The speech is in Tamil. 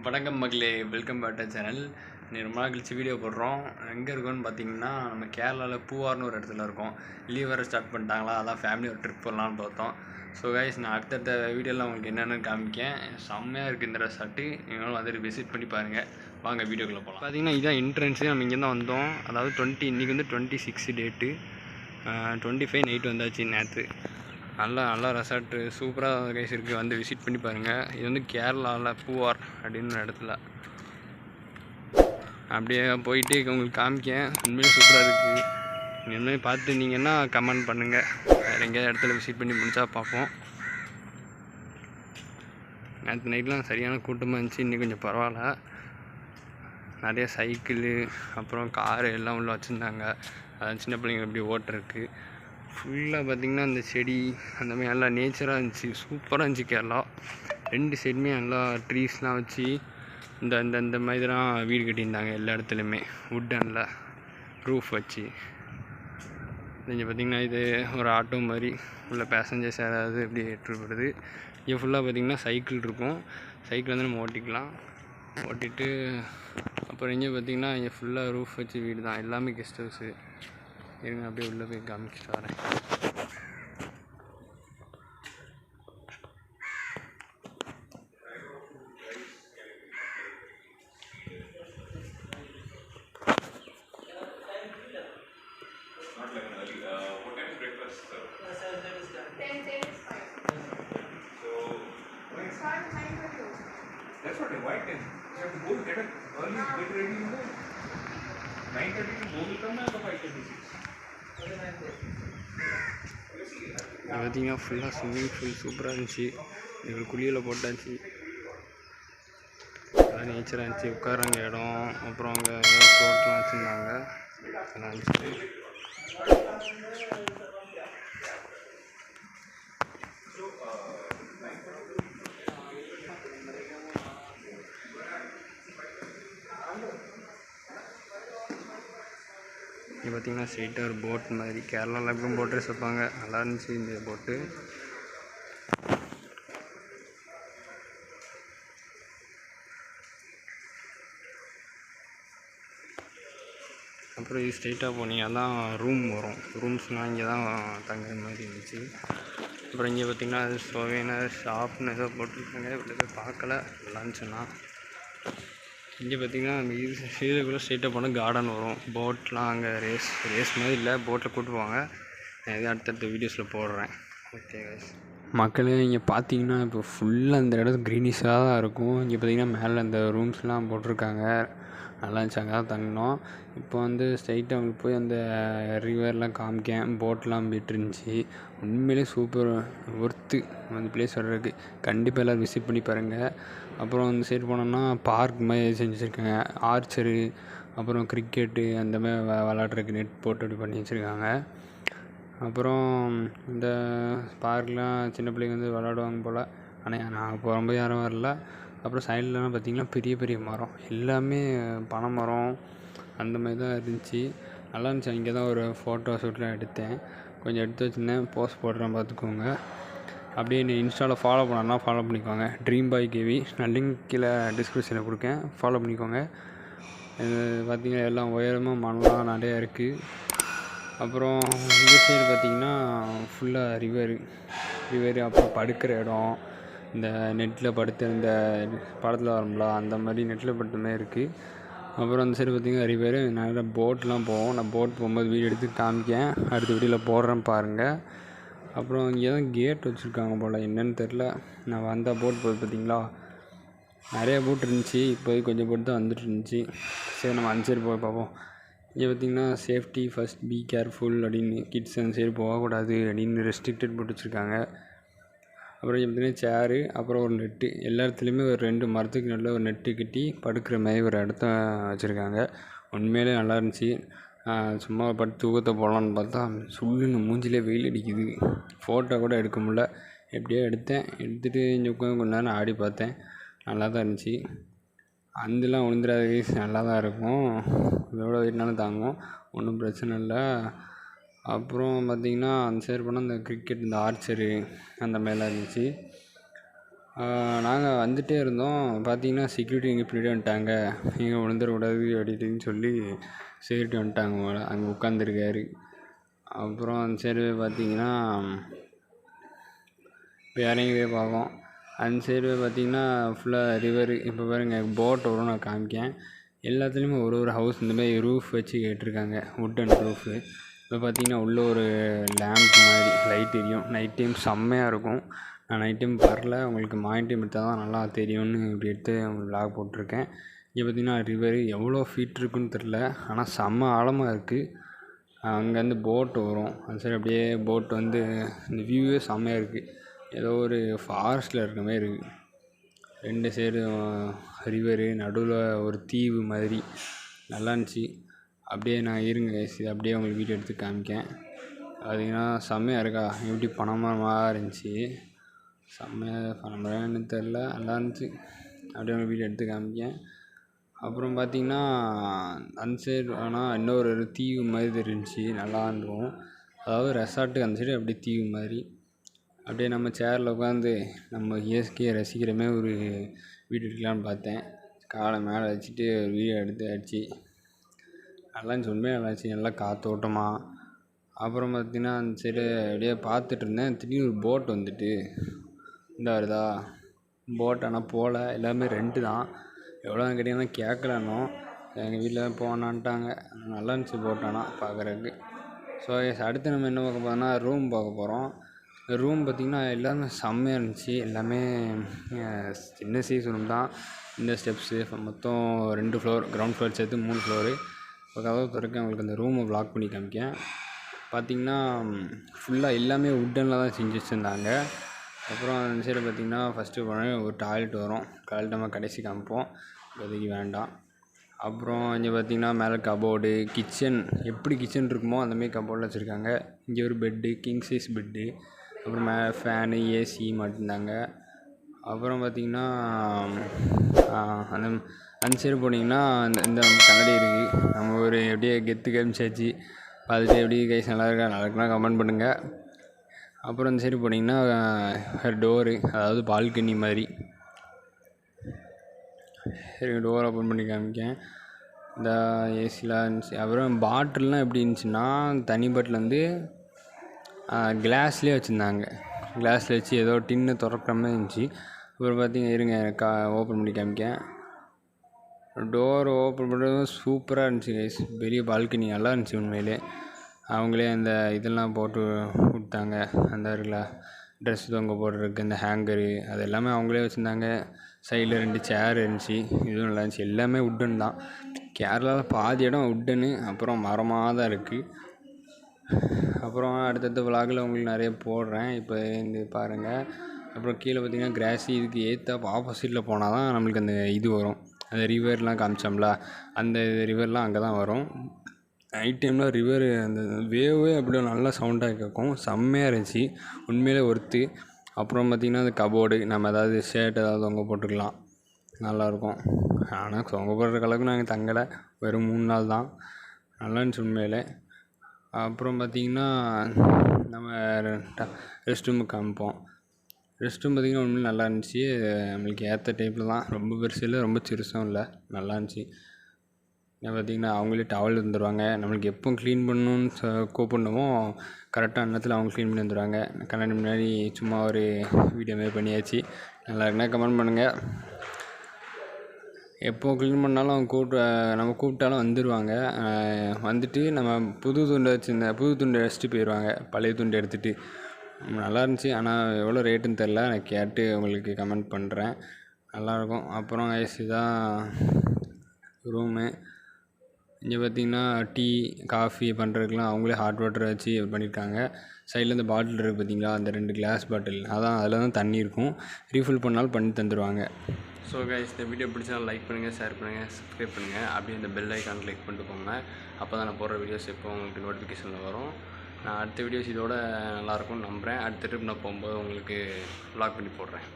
வணக்கம் மக்களே, வெல்கம் பேக் டு சேனல். ரொம்ப நாள் கழிச்சு வீடியோ போடுறோம். எங்கே இருக்கோன்னு பார்த்தீங்கன்னா, நம்ம கேரளாவில் பூவார்னு ஒரு இடத்துல இருக்கோம். லீவ் வேறு ஸ்டார்ட் பண்ணிட்டாங்களா, அதான் ஃபேமிலி ஒரு ட்ரிப் போடலான்னு பார்த்தோம். ஸோ கைஸ், நான் அடுத்தடுத்த வீடியோவில் உங்களுக்கு என்னென்னு காமிக்கேன். செம்மையாக இருக்குது இந்த ரெசார்ட்டு. நீங்களும் வந்துட்டு விசிட் பண்ணி பாருங்கள். வாங்க வீடியோக்குள்ளே போகலாம். பார்த்தீங்கன்னா இதான் என்ட்ரன்ஸு. நம்ம இங்கே தான் வந்தோம். அதாவது இன்றைக்கி வந்து 26 டேட்டு, 25 நைட்டு வந்தாச்சு நேற்று. நல்லா ரெசார்ட்டு சூப்பராக கைஸ் இருக்குது. வந்து விசிட் பண்ணி பாருங்கள். இது வந்து கேரளாவில் பூவார் அப்படின்னு இடத்துல. அப்படியே போயிட்டு உங்களுக்கு காமிக்கேன். உண்மையிலே சூப்பராக இருக்குது. இனிமேல் பார்த்துருந்தீங்கன்னா கமெண்ட் பண்ணுங்கள். வேறு எங்கேயாவது இடத்துல விசிட் பண்ணி முடிச்சா பார்ப்போம். நேற்று நைட்லாம் சரியான கூட்டமாக இருந்துச்சு. இன்றைக்கி கொஞ்சம் பரவாயில்ல. நிறைய சைக்கிளு அப்புறம் காரு எல்லாம் உள்ளே வச்சுருந்தாங்க. அதான் சின்ன பிள்ளைங்க எப்படி ஓட்டுறதுக்கு. ஃபுல்லாக பார்த்திங்கன்னா அந்த செடி அந்த மாதிரி நல்லா நேச்சராக இருந்துச்சு. சூப்பராக இருந்துச்சு கேரளா. ரெண்டு சைடுமே நல்லா ட்ரீஸ்லாம் வச்சு இந்த மாதிரி தான் வீடு கட்டியிருந்தாங்க எல்லா இடத்துலையுமே. வுட்டனில் ரூஃப் வச்சு. இங்கே பார்த்திங்கன்னா இது ஒரு ஆட்டோ மாதிரி உள்ள பேசஞ்சர்ஸ் யாராவது இப்படி ஏற்றுப்படுது. இங்கே ஃபுல்லாக பார்த்திங்கன்னா சைக்கிள் இருக்கும். சைக்கிள் வந்து நம்ம ஓட்டிக்கலாம். ஓட்டிட்டு அப்புறம் இங்கே பார்த்திங்கன்னா இங்கே ஃபுல்லாக ரூஃப் வச்சு வீடு தான். எல்லாமே கெஸ்ட் ஹவுஸு. இருங்க அப்படியே உள்ளே போய் காமிச்சிட்டு வரேன். That's what why 10. You have to go get ready in the 9:30 to go will come at 5:36. பார்த்தீங்கன்னா ஃபுல்லாக ஸ்விம்மிங் பூல் சூப்பராக இருந்துச்சு. எங்களுக்கு குளியில் போட்டாச்சு. அதான் நேச்சராக இருந்துச்சு. உட்காராங்க இடம், அப்புறம் அங்கே ஏதோ தோட்டம்லாம் வச்சுருந்தாங்க. அதெல்லாம் இருந்துச்சு. இங்கே பார்த்திங்கன்னா ஸ்ட்ரெயிட்டாக ஒரு போட் மாதிரி. கேரளாவில் எப்பவும் போட் ட்ரெஸ் வைப்பாங்க. நல்லா இருந்துச்சு இந்த போட்டு. அப்புறம் இது ஸ்ட்ரெயிட்டாக போனீங்கன்னா தான் ரூம் வரும். ரூம்ஸ்லாம் இங்கே தான் தங்குற மாதிரி இருந்துச்சு. அப்புறம் இங்கே பார்த்திங்கன்னா அது சோவேனர் ஷாப்னு ஏதோ போட்டிருக்காங்க. இவ்வளோ போய் பார்க்கல. நல்லா இருந்துச்சுன்னா இங்கே பார்த்திங்கன்னா அந்த இதுக்குள்ளே ஸ்ட்ரெயிட்டாக போனால் கார்டன் வரும். போட்லாம் அங்கே ரேஸ் மாதிரி இல்லை, போட்டில் கூப்பிட்டு போவாங்க. நான் எதாவது அடுத்தடுத்த வீடியோஸில் போடுறேன். ஓகே கைஸ், மக்களே இங்கே பார்த்தீங்கன்னா இப்போ ஃபுல்லாக அந்த இடம் க்ரீனிஷாக தான் இருக்கும். இங்கே பார்த்திங்கன்னா மேலே அந்த ரூம்ஸ்லாம் போட்டிருக்காங்க. நல்லா இருந்துச்சு. அங்கே தான் தங்கினோம். இப்போ வந்து ஸ்ட்ரைட்டாக அவங்களுக்கு போய் அந்த ரிவர்லாம் காமிக்கேன். போட்லாம் போய்ட்டு இருந்துச்சு. உண்மையிலே சூப்பர் ஒர்த்து அந்த பிளேஸ் வர்றதுக்கு. கண்டிப்பாக எல்லோரும் விசிட் பண்ணி பாருங்கள். அப்புறம் அந்த சைடு போனோம்னா பார்க் மாதிரி செஞ்சு வச்சுருக்காங்க. ஆர்ச்சரு அப்புறம் கிரிக்கெட்டு அந்த மாதிரி விளாட்றதுக்கு நெட் போட்டு அப்படி பண்ணி வச்சுருக்காங்க. அப்புறம் இந்த பார்க்லாம் சின்ன பிள்ளைங்க வந்து விளாடுவாங்க போல். ஆனால் நான் போகும்போது யாரும் வரல. அப்புறம் சைட்லலாம் பார்த்திங்கன்னா பெரிய பெரிய மரம், எல்லாமே பனை மரம் அந்த மாதிரி தான் இருந்துச்சு. நல்லா இருந்துச்சு. இங்கே தான் ஒரு ஃபோட்டோ ஷூட்லாம் எடுத்தேன். கொஞ்சம் எடுத்து வச்சுருந்தேன், போஸ்ட் போடுறேன் பார்த்துக்கோங்க. அப்படியே என்னை இன்ஸ்டாவில் ஃபாலோ பண்ணணும்னா ஃபாலோ பண்ணிக்கோங்க. Dream boy KV. நான் லிங்க் கீழே டிஸ்கிரிப்ஷனில் கொடுக்கேன், ஃபாலோ பண்ணிக்கோங்க. இது பார்த்திங்கன்னா எல்லாம் உயரமாக மண்ணெலாம் நிறையா இருக்குது. அப்புறம் இந்த சைடு பார்த்திங்கன்னா ஃபுல்லாக ரிவரு. அப்புறம் படுக்கிற இடம், இந்த நெட்டில் படுத்து இந்த படத்தில் வரும்ல அந்த மாதிரி நெட்டில் படுத்த மாதிரி இருக்குது. அப்புறம் அந்த சைடு பார்த்திங்கன்னா ரிவரு. நிறைய போட்லாம் போவோம். நான் போட் போகும்போது வீடியோ எடுத்து காமிக்கேன். அடுத்த வீடியோவில் போடுறேன் பாருங்கள். அப்புறம் இங்கே தான் கேட் வச்சுருக்காங்க போல், என்னென்னு தெரில. நான் வந்த போட் போகுது பார்த்திங்களா, நிறைய போட் இருந்துச்சு. இப்போது கொஞ்சம் போட் தான் வந்துட்டு இருந்துச்சு. சரி, நம்ம அந்த சைடு போய் பார்ப்போம். இங்கே பார்த்திங்கன்னா சேஃப்டி ஃபஸ்ட், பி கேர்ஃபுல் அப்படின்னு, கிட்ஸ் அந்த சைடு போகக்கூடாது அப்படின்னு ரெஸ்ட்ரிக்டட் போட்டு வச்சுருக்காங்க. அப்புறம் இங்கே பார்த்திங்கன்னா சேரு, அப்புறம் ஒரு நெட்டு. எல்லா இடத்துலையுமே ஒரு 2 மரத்துக்கு நல்ல ஒரு நெட்டு கட்டி படுக்கிற மாதிரி ஒரு இடத்த வச்சுருக்காங்க. உண்மையிலே நல்லா இருந்துச்சு. சும்மா படுத்து தூக்கத்தை போடலான்னு பார்த்தா சுள்ளுன்னு மூஞ்சிலே வெயில் அடிக்குது. ஃபோட்டோ கூட எடுக்க முடில. எப்படியோ எடுத்துகிட்டு இங்கே உட்காந்து கொஞ்ச நேரம் ஆடி பார்த்தேன். நல்லா தான் இருந்துச்சு. அந்தெல்லாம் விழுந்துடாது, நல்லா தான் இருக்கும். இதோட வெயிட்னாலும் தாங்கும், ஒன்றும் பிரச்சனை இல்லை. அப்புறம் பார்த்திங்கன்னா அந்த சைடு போனால் இந்த கிரிக்கெட், இந்த ஆர்ச்சரு அந்த மாதிரிலாம் இருந்துச்சு. நாங்கள் வந்துகிட்டே இருந்தோம். பார்த்தீங்கன்னா செக்யூரிட்டி இங்கே பின்னாடி வந்துட்டாங்க, இங்கே விழுந்துடக்கூடாது அப்படின்னு சொல்லி செக்யூரிட்டி வந்துட்டாங்க போல். அங்கே உட்காந்துருக்காரு. அப்புறம் சரி பார்த்தீங்கன்னா வேற எங்கேயே பார்ப்போம். அந்த சைடு பார்த்தீங்கன்னா ஃபுல்லாக ரிவரு. இப்போ பாருங்கள் போட் வரும், நான் காமிக்கேன். எல்லாத்துலேயுமே ஒரு ஹவுஸ் இந்த மாதிரி ரூஃப் வச்சு கேட்டிருக்காங்க, வுட்டன் ரூஃபு. இப்போ பார்த்தீங்கன்னா உள்ளே ஒரு லேம்ப் மாதிரி லைட் எரியும். நைட் டைம் செம்மையாக இருக்கும். நான் நைட் டைம் வரல, உங்களுக்கு மார்னிங் டைம் எடுத்தால் தான் நல்லா தெரியும்னு இப்படி எடுத்து விளாக் போட்டிருக்கேன். இங்கே பார்த்தீங்கன்னா ரிவரு எவ்வளோ ஃபீட் இருக்குன்னு தெரில, ஆனால் செம்ம ஆழமாக இருக்குது. அங்கேருந்து போட்டு வரும், அந்த சைடு அப்படியே போட் வந்து இந்த வியூவே செம்மையாக இருக்குது. ஏதோ ஒரு ஃபாரஸ்ட்டில் இருக்கிற மாதிரி இருக்குது. 2 சைடும் ரிவரு, நடுவில் ஒரு தீவு மாதிரி நல்லா இருந்துச்சு. அப்படியே நான் இருங்க இது அப்படியே உங்களுக்கு வீடியோ எடுத்து காமிக்கேன். பார்த்தீங்கன்னா செம்மையாக இருக்கா, எப்படி பணமாக இருந்துச்சு. செம்மையாக பணமான்னு தெரில, நல்லா இருந்துச்சு. அப்படியே உங்களுக்கு வீடியோ எடுத்து காமிக்கேன். அப்புறம் பார்த்திங்கன்னா அந்த சைடு ஆனால் இன்னொரு தீவு மாதிரி இருந்துச்சு, நல்லா இருக்கும். அதாவது ரெசார்ட்டுக்கு அந்த சைடு அப்படியே தீவு மாதிரி. அப்படியே நம்ம சேரில் உட்காந்து நம்ம இயற்கையை ரசிக்கிற மாதிரி ஒரு வீடியோ எடுக்கலான்னு பார்த்தேன். காலை மேலே வச்சுட்டு ஒரு வீடியோ எடுத்து அடிச்சு நல்லா இருந்துச்சு. உண்மையாக நல்லா இருந்துச்சு, நல்லா காற்றோட்டமாக. அப்புறம் பார்த்திங்கன்னா அந்த சைடு அப்படியே பார்த்துட்டு இருந்தேன். திடீர்னு ஒரு போட் வந்துட்டு இந்த வருதா போட். ஆனால் போகல, எல்லாமே ரெண்ட்டு தான். எவ்வளோன்னு கேட்டிங்கன்னா கேட்கலன்னோ, எங்கள் வீட்டில் போனான்ட்டாங்க. நல்லா இருந்துச்சு போட் ஆனால் பார்க்குறதுக்கு. ஸோ அடுத்து நம்ம என்ன பார்க்க போகிறோம்னா ரூம் பார்க்க போகிறோம். ரூம் பார்த்திங்கன்னா எல்லாமே செம்மையாக இருந்துச்சு. எல்லாமே சின்ன சைஸ் ரூம் தான். இந்த ஸ்டெப்ஸு மொத்தம் 2 ஃப்ளோர், கிரவுண்ட் ஃப்ளோர் சேர்த்து 3 ஃப்ளோரு. இப்போ கதவு திறக்க உங்களுக்கு அந்த ரூமை வ்ளாக் பண்ணி காமிக்கேன். பார்த்திங்கன்னா ஃபுல்லாக எல்லாமே வுட்டனில் தான் செஞ்சு வச்சுருந்தாங்க. அப்புறம் அந்த சைடு பார்த்திங்கன்னா ஃபஸ்ட்டு போனால் ஒரு டாய்லெட் வரும். டாய்லெட் நம்ம கடைசி காமிப்போம், இப்போதைக்கு வேண்டாம். அப்புறம் இங்கே பார்த்திங்கன்னா மேலே கபோர்டு, கிச்சன் எப்படி கிச்சன் இருக்குமோ அந்தமாரி கபோர்டில் வச்சுருக்காங்க. இங்கே ஒரு பெட்டு, கிங் சைஸ் பெட்டு. அப்புறம் ஃபேனு, ஏசி மாட்டிருந்தாங்க. அப்புறம் பார்த்திங்கன்னா அந்த சைடு போனீங்கன்னா இந்த கண்ணாடி இருக்குது. நம்ம ஒரு எப்படியே கெத்து காமிச்சாச்சு. பார்த்துட்டு எப்படி கைஸ் நல்லா இருக்கா, நல்லா இருக்குன்னா கமெண்ட் பண்ணுங்கள். அப்புறம் இந்த சைடு போனீங்கன்னா டோரு, அதாவது பால்கனி மாதிரி. சரி டோர் ஓப்பன் பண்ணி காமிக்கேன். இந்த ஏசிலாம் இருந்துச்சு. அப்புறம் பாட்டில்லாம் எப்படி இருந்துச்சுன்னா தனி பாட்டில் வந்து கிளாஸ்லேயே வச்சுருந்தாங்க. கிளாஸில் வச்சு ஏதோ டின்னு திறக்கிற மாதிரி இருந்துச்சு. அப்புறம் பார்த்திங்க இருங்க ஓப்பன் பண்ணி காமிக்கேன். டோர் ஓப்பன் பண்ணுறது சூப்பராக இருந்துச்சு கைஸ். பெரிய பால்கனி நல்லா இருந்துச்சு உண்மையிலே. அவங்களே அந்த இதெல்லாம் போட்டு விட்டாங்க, அந்த இருக்குல்ல ட்ரெஸ் தொங்க போடுறதுக்கு அந்த ஹேங்கரு, அது எல்லாமே அவங்களே வச்சுருந்தாங்க. சைடில் 2 சேர் இருந்துச்சு, இதுவும் நல்லா இருந்துச்சு. எல்லாமே வுட்டன் தான். கேரளாவில் பாதி இடம் வுட்டனு, அப்புறம் மரமாக தான் இருக்குது. அப்புறம் அடுத்தடுத்த விலாகில் உங்களுக்கு நிறைய போடுறேன், இப்போ இந்த பாருங்கள். அப்புறம் கீழே பார்த்திங்கன்னா கிராஸி, இதுக்கு ஏற்றாப்ப ஆப்போசிட்டில் போனால் தான் நம்மளுக்கு அந்த இது வரும். அந்த ரிவர்லாம் காமிச்சோம்ல, அந்த ரிவர்லாம் அங்கே தான் வரும். நைட் டைமில் ரிவர் அந்த வேவே அப்படியே நல்லா சவுண்டாக கேட்கும். செம்மையாக இருந்துச்சு உண்மையிலே ஒர்த்து. அப்புறம் பார்த்திங்கன்னா அந்த கபோர்டு, நம்ம ஏதாவது ஷர்ட் ஏதாவது தொங்க போட்டுக்கலாம், நல்லாயிருக்கும். ஆனால் தொங்க போடுற அளவுக்கு நாங்கள் தங்கலை, வெறும் 3 நாள் தான். நல்லா இருந்துச்சு உண்மையிலே. அப்புறம் பார்த்திங்கன்னா நம்ம ரெஸ்ட் ரூமுக்கு காமிப்போம். ரெஸ்ட் ரூம் பார்த்திங்கன்னா உண்மையிலே நல்லா இருந்துச்சு. நம்மளுக்கு ஏற்ற டைப்பில் தான், ரொம்ப பெருசு இல்லை, ரொம்ப சிறுசும் இல்லை, நல்லா இருந்துச்சு. பார்த்திங்கன்னா அவங்களே டவல் தந்துடுவாங்க. நம்மளுக்கு எப்போ க்ளீன் பண்ணணுன்னு கூப்பிடணுமோ கரெக்டாக நேரத்தில் அவங்க க்ளீன் பண்ணி வந்துடுவாங்க. கண்ணாடி முன்னாடி சும்மா ஒரு வீடியோ மாதிரி பண்ணியாச்சு. நல்லா இருக்குன்னா கமெண்ட் பண்ணுங்கள். எப்போ க்ளீன் பண்ணாலும் அவங்க நம்ம கூப்பிட்டாலும் வந்துடுவாங்க. வந்துட்டு நம்ம புது துண்டை வச்சுட்டு போயிடுவாங்க, பழைய துண்டை எடுத்துகிட்டு. நல்லா இருந்துச்சு. ஆனால் எவ்வளோ ரேட்டுன்னு தெரில, நான் கேட்டு உங்களுக்கு கமெண்ட் பண்ணுறேன். நல்லாயிருக்கும். அப்புறம் ஏசி தான் ரூமு. இங்கே பார்த்திங்கன்னா டீ காஃபி பண்ணுறதுக்குலாம் அவங்களே ஹாட் வாட்டர் வச்சு பண்ணியிருக்காங்க. சைடில் இந்த பாட்டில் இருக்குது பார்த்திங்களா, அந்த 2 கிளாஸ் பாட்டில், அதான் அதில் தான் தண்ணி இருக்கும். ரீஃபில் பண்ணாலும் பண்ணி தந்துடுவாங்க. ஸோ கைஸ், இந்த வீடியோ பிடிச்சா லைக் பண்ணுங்கள், ஷேர் பண்ணுங்கள், சப்ஸ்கிரைப் பண்ணுங்கள். அப்படியே இந்த பெல் ஐக்கான் கிளிக் பண்ணிட்டு போங்க. அப்போ தான் நான் போடுற வீடியோஸ் எப்போ உங்களுக்கு நோட்டிஃபிகேஷனில் வரும். நான் அடுத்த வீடியோஸ் இதோட நல்லாயிருக்கும்னு நம்புகிறேன். அடுத்த ட்ரிப் நான் போகும்போது உங்களுக்கு வ்ளாக் பண்ணி போடுறேன்.